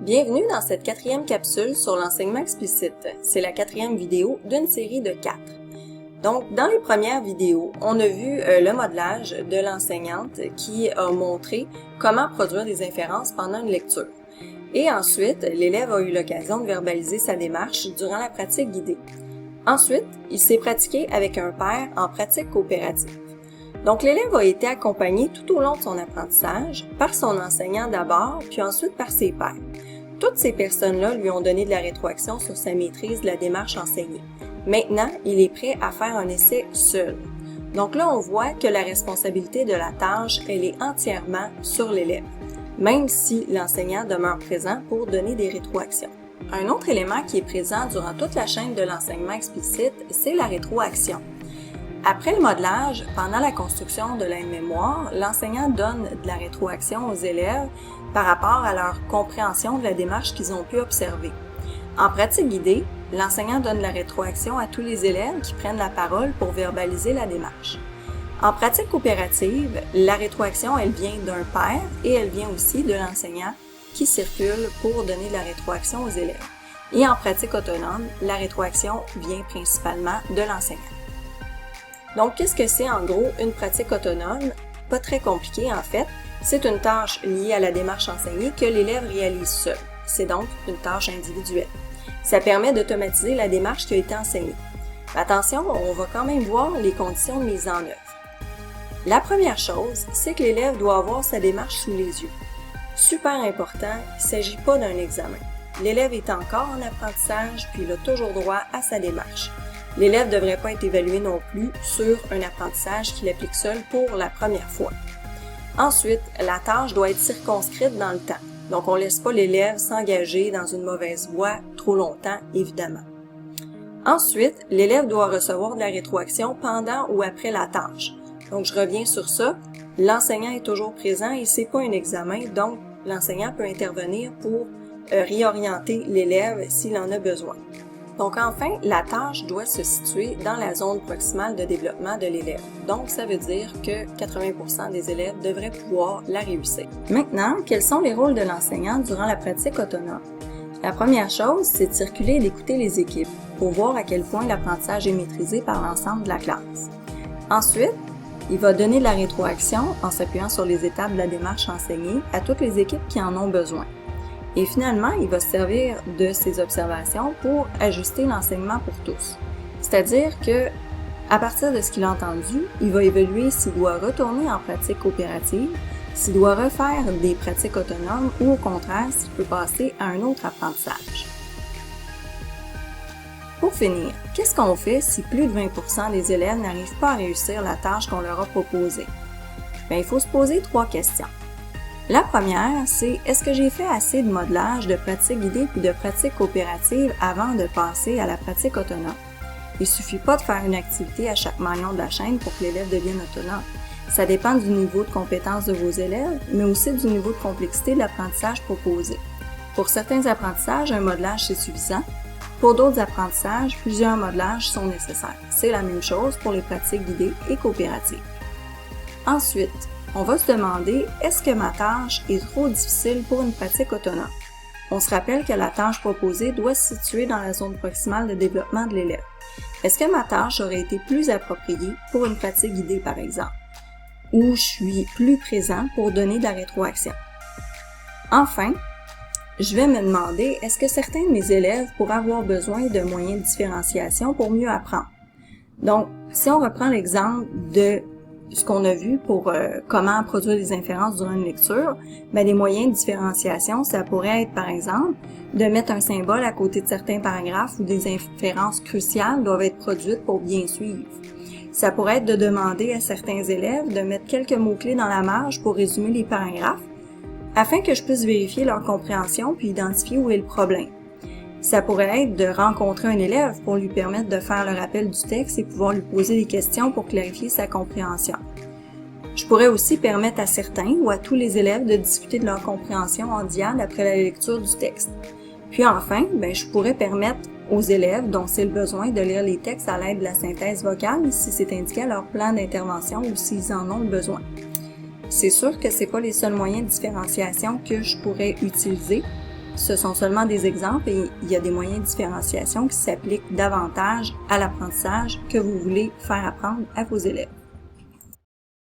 Bienvenue dans cette quatrième capsule sur l'enseignement explicite. C'est la quatrième vidéo d'une série de 4. Donc, dans les premières vidéos, on a vu le modelage de l'enseignante qui a montré comment produire des inférences pendant une lecture. Et ensuite, l'élève a eu l'occasion de verbaliser sa démarche durant la pratique guidée. Ensuite, il s'est pratiqué avec un père en pratique coopérative. Donc, l'élève a été accompagné tout au long de son apprentissage par son enseignant d'abord, puis ensuite par ses pairs. Toutes ces personnes-là lui ont donné de la rétroaction sur sa maîtrise de la démarche enseignée. Maintenant, il est prêt à faire un essai seul. Donc là, on voit que la responsabilité de la tâche, elle est entièrement sur l'élève, même si l'enseignant demeure présent pour donner des rétroactions. Un autre élément qui est présent durant toute la chaîne de l'enseignement explicite, c'est la rétroaction. Après le modelage, pendant la construction de l'aide-mémoire, l'enseignant donne de la rétroaction aux élèves par rapport à leur compréhension de la démarche qu'ils ont pu observer. En pratique guidée, l'enseignant donne la rétroaction à tous les élèves qui prennent la parole pour verbaliser la démarche. En pratique coopérative, la rétroaction, elle vient d'un père et elle vient aussi de l'enseignant qui circule pour donner de la rétroaction aux élèves. Et en pratique autonome, la rétroaction vient principalement de l'enseignant. Donc, qu'est-ce que c'est en gros une pratique autonome? Pas très compliqué en fait. C'est une tâche liée à la démarche enseignée que l'élève réalise seul. C'est donc une tâche individuelle. Ça permet d'automatiser la démarche qui a été enseignée. Attention, on va quand même voir les conditions de mise en œuvre. La première chose, c'est que l'élève doit avoir sa démarche sous les yeux. Super important, il ne s'agit pas d'un examen. L'élève est encore en apprentissage, puis il a toujours droit à sa démarche. L'élève ne devrait pas être évalué non plus sur un apprentissage qu'il applique seul pour la première fois. Ensuite, la tâche doit être circonscrite dans le temps. Donc, on ne laisse pas l'élève s'engager dans une mauvaise voie trop longtemps, évidemment. Ensuite, l'élève doit recevoir de la rétroaction pendant ou après la tâche. Donc, je reviens sur ça. L'enseignant est toujours présent et c'est pas un examen, donc l'enseignant peut intervenir pour réorienter l'élève s'il en a besoin. Donc enfin, la tâche doit se situer dans la zone proximale de développement de l'élève. Donc ça veut dire que 80% des élèves devraient pouvoir la réussir. Maintenant, quels sont les rôles de l'enseignant durant la pratique autonome? La première chose, c'est de circuler et d'écouter les équipes pour voir à quel point l'apprentissage est maîtrisé par l'ensemble de la classe. Ensuite, il va donner de la rétroaction en s'appuyant sur les étapes de la démarche enseignée à toutes les équipes qui en ont besoin. Et finalement, il va se servir de ces observations pour ajuster l'enseignement pour tous. C'est-à-dire que, à partir de ce qu'il a entendu, il va évaluer s'il doit retourner en pratique coopérative, s'il doit refaire des pratiques autonomes ou au contraire, s'il peut passer à un autre apprentissage. Pour finir, qu'est-ce qu'on fait si plus de 20% des élèves n'arrivent pas à réussir la tâche qu'on leur a proposée? Bien, il faut se poser 3 questions. La première, c'est est-ce que j'ai fait assez de modelage, de pratique guidée puis de pratique coopérative avant de passer à la pratique autonome? Il suffit pas de faire une activité à chaque maillon de la chaîne pour que l'élève devienne autonome. Ça dépend du niveau de compétence de vos élèves, mais aussi du niveau de complexité de l'apprentissage proposé. Pour certains apprentissages, un modelage c'est suffisant. Pour d'autres apprentissages, plusieurs modelages sont nécessaires. C'est la même chose pour les pratiques guidées et coopératives. Ensuite, on va se demander, est-ce que ma tâche est trop difficile pour une pratique autonome? On se rappelle que la tâche proposée doit se situer dans la zone proximale de développement de l'élève. Est-ce que ma tâche aurait été plus appropriée pour une pratique guidée, par exemple? Ou je suis plus présent pour donner de la rétroaction? Enfin, je vais me demander, est-ce que certains de mes élèves pourraient avoir besoin de moyens de différenciation pour mieux apprendre? Donc, si on reprend l'exemple de ce qu'on a vu pour comment produire des inférences durant une lecture, ben les moyens de différenciation, ça pourrait être par exemple de mettre un symbole à côté de certains paragraphes où des inférences cruciales doivent être produites pour bien suivre. Ça pourrait être de demander à certains élèves de mettre quelques mots-clés dans la marge pour résumer les paragraphes, afin que je puisse vérifier leur compréhension puis identifier où est le problème. Ça pourrait être de rencontrer un élève pour lui permettre de faire le rappel du texte et pouvoir lui poser des questions pour clarifier sa compréhension. Je pourrais aussi permettre à certains ou à tous les élèves de discuter de leur compréhension en diade après la lecture du texte. Puis enfin, je pourrais permettre aux élèves dont c'est le besoin de lire les textes à l'aide de la synthèse vocale si c'est indiqué à leur plan d'intervention ou s'ils en ont le besoin. C'est sûr que c'est pas les seuls moyens de différenciation que je pourrais utiliser. Ce sont seulement des exemples et il y a des moyens de différenciation qui s'appliquent davantage à l'apprentissage que vous voulez faire apprendre à vos élèves.